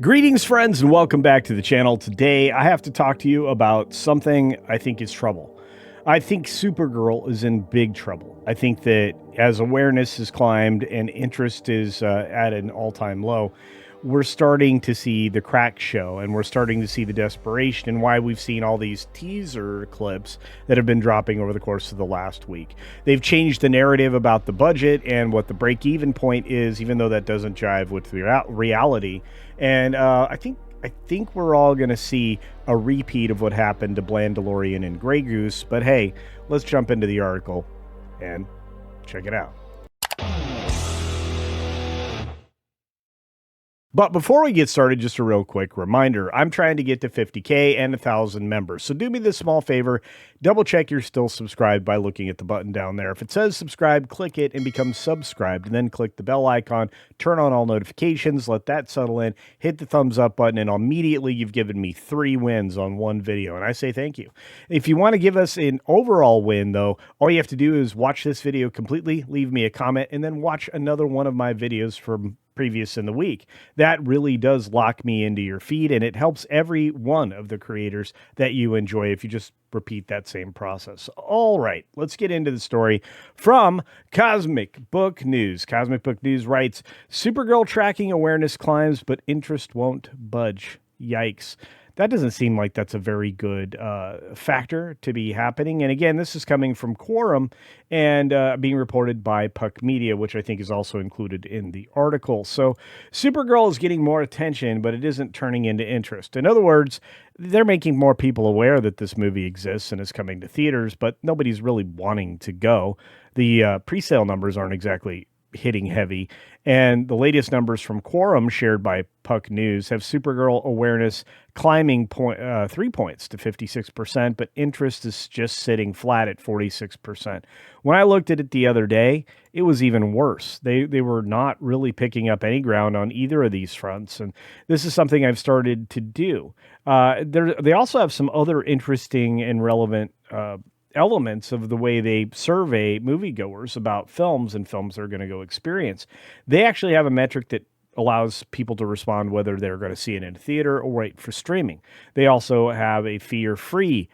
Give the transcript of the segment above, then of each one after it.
Greetings, friends, and welcome back to the channel. Today, I have to talk to you about something I think is trouble. I think Supergirl is in big trouble. I think that as awareness has climbed and interest is at an all-time low, we're starting to see the cracks show, and we're starting to see the desperation and why we've seen all these teaser clips that have been dropping over the course of the last week. They've changed the narrative about the budget and what the break-even point is, even though that doesn't jive with the reality. And I think we're all going to see a repeat of what happened to Blandalorian and Grey Goose. But hey, let's jump into the article and check it out. But before we get started, just a real quick reminder, I'm trying to get to 50K and 1,000 members. So do me this small favor, double check you're still subscribed by looking at the button down there. If it says subscribe, click it and become subscribed, and then click the bell icon, turn on all notifications, let that settle in, hit the thumbs up button, and immediately you've given me 3 wins on one video, and I say thank you. If you want to give us an overall win, though, all you have to do is watch this video completely, leave me a comment, and then watch another one of my videos from previous in the week. That really does lock me into your feed, and it helps every one of the creators that you enjoy if you just repeat that same process. All right, let's get into the story from Cosmic Book News. Cosmic Book News writes, Supergirl tracking awareness climbs, but interest won't budge. Yikes. That doesn't seem like that's a very good factor to be happening. And again, this is coming from Quorum and being reported by Puck Media, which I think is also included in the article. So Supergirl is getting more attention, but it isn't turning into interest. In other words, they're making more people aware that this movie exists and is coming to theaters, but nobody's really wanting to go. The pre-sale numbers aren't exactly hitting heavy, and the latest numbers from Quorum shared by Puck News have Supergirl awareness climbing 3 points to 56%, but interest is just sitting flat at 46%. When I looked at it the other day, it was even worse. They were not really picking up any ground on either of these fronts, and this is something I've started to do. They also have some other interesting and relevant elements of the way they survey moviegoers about films and films they're going to go experience. They actually have a metric that allows people to respond whether they're going to see it in a theater or wait for streaming. They also have a fee-free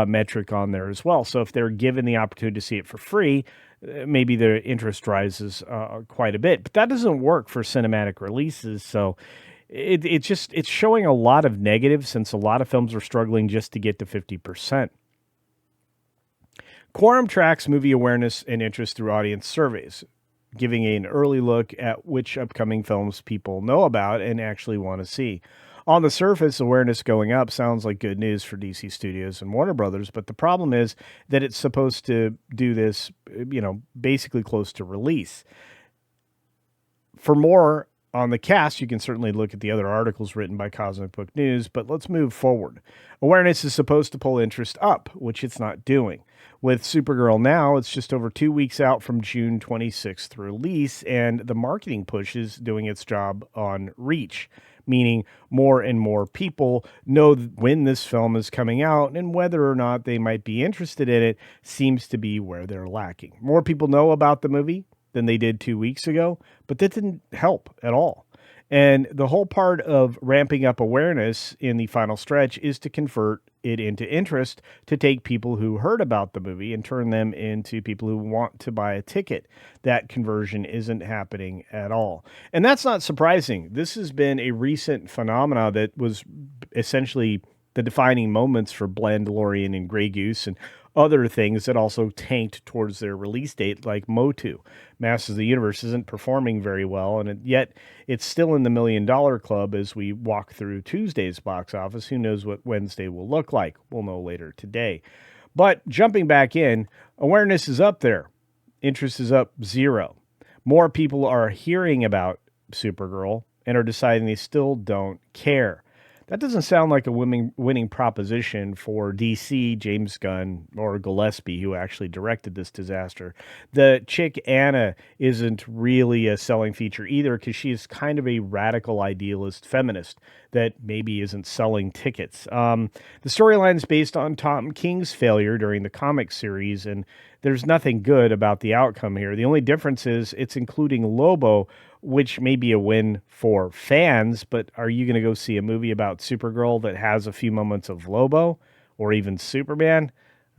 metric on there as well. So if they're given the opportunity to see it for free, maybe their interest rises quite a bit. But that doesn't work for cinematic releases. So it's showing a lot of negatives since a lot of films are struggling just to get to 50%. Quorum tracks movie awareness and interest through audience surveys, giving an early look at which upcoming films people know about and actually want to see. On the surface, awareness going up sounds like good news for DC Studios and Warner Brothers, but the problem is that it's supposed to do this, basically close to release. For more on the cast, you can certainly look at the other articles written by Cosmic Book News, but let's move forward. Awareness is supposed to pull interest up, which it's not doing. With Supergirl now, it's just over 2 weeks out from June 26th release, and the marketing push is doing its job on reach, meaning more and more people know when this film is coming out, and whether or not they might be interested in it seems to be where they're lacking. More people know about the movie than they did 2 weeks ago, but that didn't help at all. And the whole part of ramping up awareness in the final stretch is to convert it into interest, to take people who heard about the movie and turn them into people who want to buy a ticket. That conversion isn't happening at all. And that's not surprising. This has been a recent phenomena that was essentially the defining moments for Blandalorian and Grey Goose and other things that also tanked towards their release date, like Motu. Masters of the Universe isn't performing very well, and yet it's still in the $1 million club as we walk through Tuesday's box office. Who knows what Wednesday will look like? We'll know later today. But jumping back in, awareness is up there. Interest is up 0. More people are hearing about Supergirl and are deciding they still don't care. That doesn't sound like a winning proposition for DC, James Gunn, or Gillespie, who actually directed this disaster. The chick Anna isn't really a selling feature either, because she is kind of a radical idealist feminist that maybe isn't selling tickets. The storyline is based on Tom King's failure during the comic series, and there's nothing good about the outcome here. The only difference is it's including Lobo, which may be a win for fans, but are you going to go see a movie about Supergirl that has a few moments of Lobo or even Superman?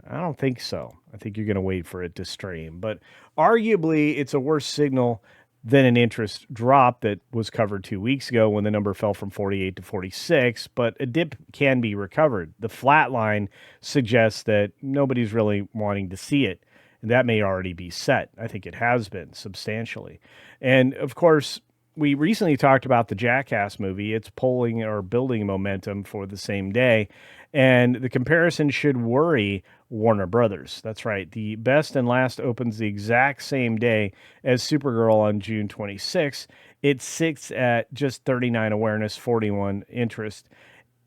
I don't think so. I think you're going to wait for it to stream. But arguably, it's a worse signal than an interest drop that was covered 2 weeks ago when the number fell from 48 to 46. But a dip can be recovered. The flat line suggests that nobody's really wanting to see it. And that may already be set. I think it has been substantially. And of course, we recently talked about the Jackass movie. It's pulling or building momentum for the same day. And the comparison should worry Warner Brothers. That's right. The Best and Last opens the exact same day as Supergirl on June 26th. It sits at just 39 awareness, 41 interest,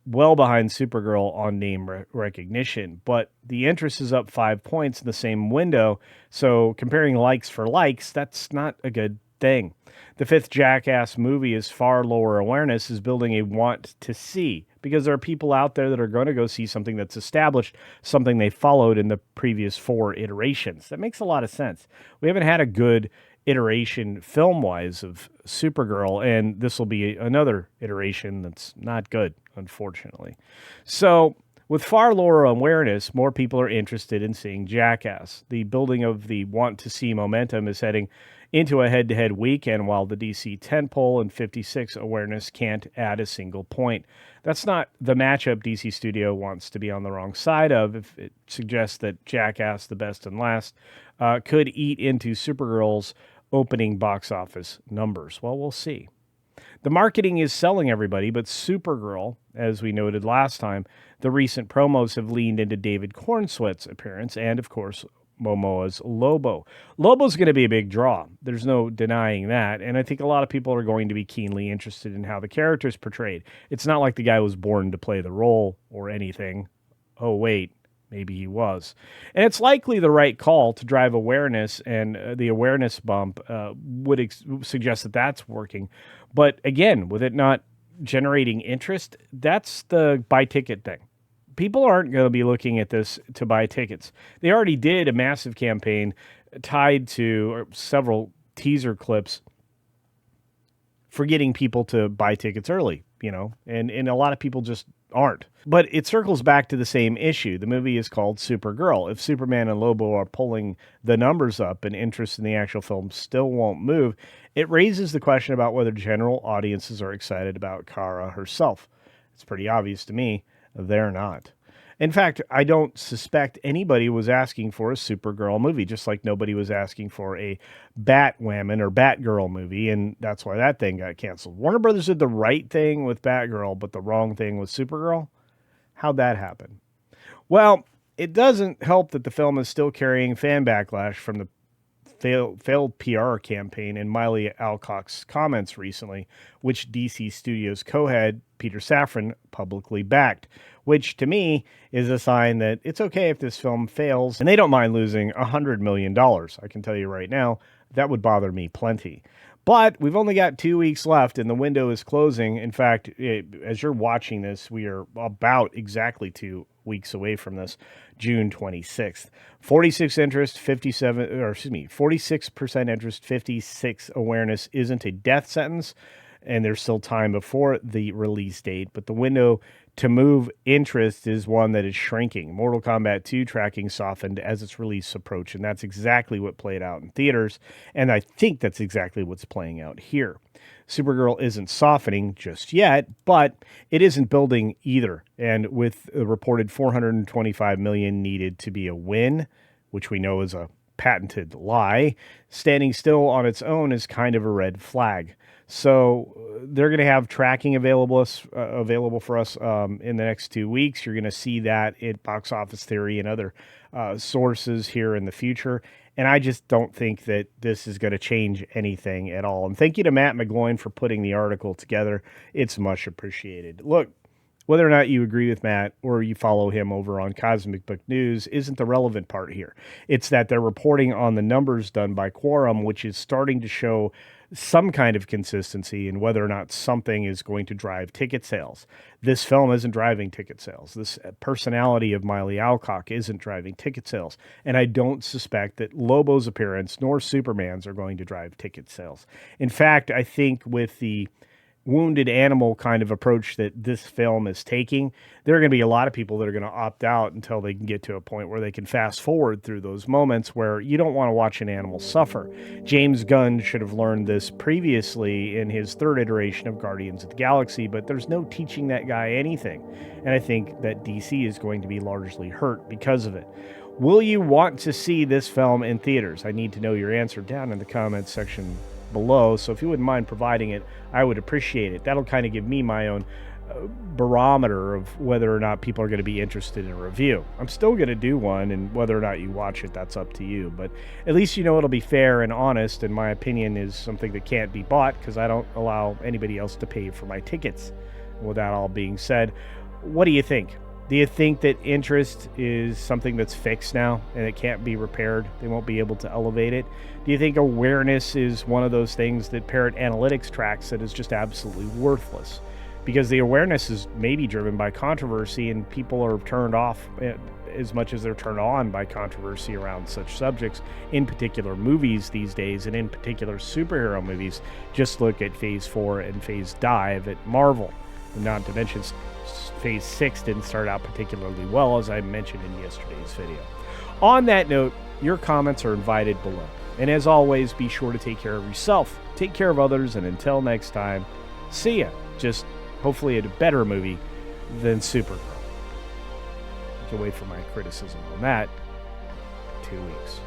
well behind Supergirl on name recognition. But the interest is up 5 points in the same window. So comparing likes for likes, that's not a good thing. The fifth Jackass movie is far lower awareness, is building a want to see, because there are people out there that are going to go see something that's established, something they followed in the previous 4 iterations. That makes a lot of sense. We haven't had a good iteration film-wise of Supergirl, and this will be another iteration that's not good, unfortunately. So with far lower awareness, more people are interested in seeing Jackass. The building of the want to see momentum is heading into a head-to-head weekend, while the DC 10 poll and 56 awareness can't add a single point. That's not the matchup DC Studio wants to be on the wrong side of if it suggests that Jackass, the Best and Last, could eat into Supergirl's opening box office numbers. Well, we'll see. The marketing is selling everybody, but Supergirl, as we noted last time, the recent promos have leaned into David Cornsweet's appearance and, of course, Momoa's Lobo. Lobo's going to be a big draw. There's no denying that. And I think a lot of people are going to be keenly interested in how the character is portrayed. It's not like the guy was born to play the role or anything. Oh, wait, maybe he was. And it's likely the right call to drive awareness, and the awareness bump would suggest that that's working. But again, with it not generating interest, that's the buy ticket thing. People aren't going to be looking at this to buy tickets. They already did a massive campaign tied to several teaser clips for getting people to buy tickets early, and a lot of people just aren't. But it circles back to the same issue. The movie is called Supergirl. If Superman and Lobo are pulling the numbers up and interest in the actual film still won't move, it raises the question about whether general audiences are excited about Kara herself. It's pretty obvious to me. They're not. In fact, I don't suspect anybody was asking for a Supergirl movie, just like nobody was asking for a Batwoman or Batgirl movie, and that's why that thing got canceled. Warner Brothers did the right thing with Batgirl, but the wrong thing with Supergirl? How'd that happen? Well, it doesn't help that the film is still carrying fan backlash from the failed PR campaign and Miley Alcock's comments recently, which DC Studios co-head Peter Safran publicly backed, which to me is a sign that it's okay if this film fails, and they don't mind losing $100 million. I can tell you right now, that would bother me plenty. But we've only got 2 weeks left, and the window is closing. In fact, as you're watching this, we are about exactly 2 weeks away from this, June 26th. 46% interest, 56 awareness isn't a death sentence, and there's still time before the release date, but the window to move interest is one that is shrinking. Mortal Kombat 2 tracking softened as its release approached, and that's exactly what played out in theaters, and I think that's exactly what's playing out here. Supergirl isn't softening just yet, but it isn't building either, and with a reported $425 million needed to be a win, which we know is a patented lie, standing still on its own is kind of a red flag. So they're going to have tracking available for us in the next 2 weeks. You're going to see that at Box Office Theory and other sources here in the future. And I just don't think that this is going to change anything at all. And thank you to Matt McGloin for putting the article together. It's much appreciated. Look, whether or not you agree with Matt or you follow him over on Cosmic Book News isn't the relevant part here. It's that they're reporting on the numbers done by Quorum, which is starting to show some kind of consistency in whether or not something is going to drive ticket sales. This film isn't driving ticket sales. This personality of Miley Alcock isn't driving ticket sales. And I don't suspect that Lobo's appearance nor Superman's are going to drive ticket sales. In fact, I think with the wounded animal kind of approach that this film is taking, there are going to be a lot of people that are going to opt out until they can get to a point where they can fast forward through those moments where you don't want to watch an animal suffer. James Gunn should have learned this previously in his third iteration of Guardians of the Galaxy, but there's no teaching that guy anything. And I think that DC is going to be largely hurt because of it. Will you want to see this film in theaters? I need to know your answer down in the comments section below, so if you wouldn't mind providing it, I would appreciate it. That'll kind of give me my own barometer of whether or not people are going to be interested in a review. I'm still going to do one, and whether or not you watch it, that's up to you, but at least you know it'll be fair and honest, and my opinion is something that can't be bought because I don't allow anybody else to pay for my tickets. With that all being said, what do you think? Do you think that interest is something that's fixed now and it can't be repaired? They won't be able to elevate it? Do you think awareness is one of those things that Parrot Analytics tracks that is just absolutely worthless? Because the awareness is maybe driven by controversy, and people are turned off as much as they're turned on by controversy around such subjects, in particular movies these days, and in particular superhero movies. Just look at Phase 4 and Phase Dive at Marvel, and not to mention Phase 6 didn't start out particularly well, as I mentioned in yesterday's video. On that note, your comments are invited below. And as always, be sure to take care of yourself, take care of others, and until next time, see ya. Just hopefully a better movie than Supergirl. You can wait for my criticism on that 2 weeks.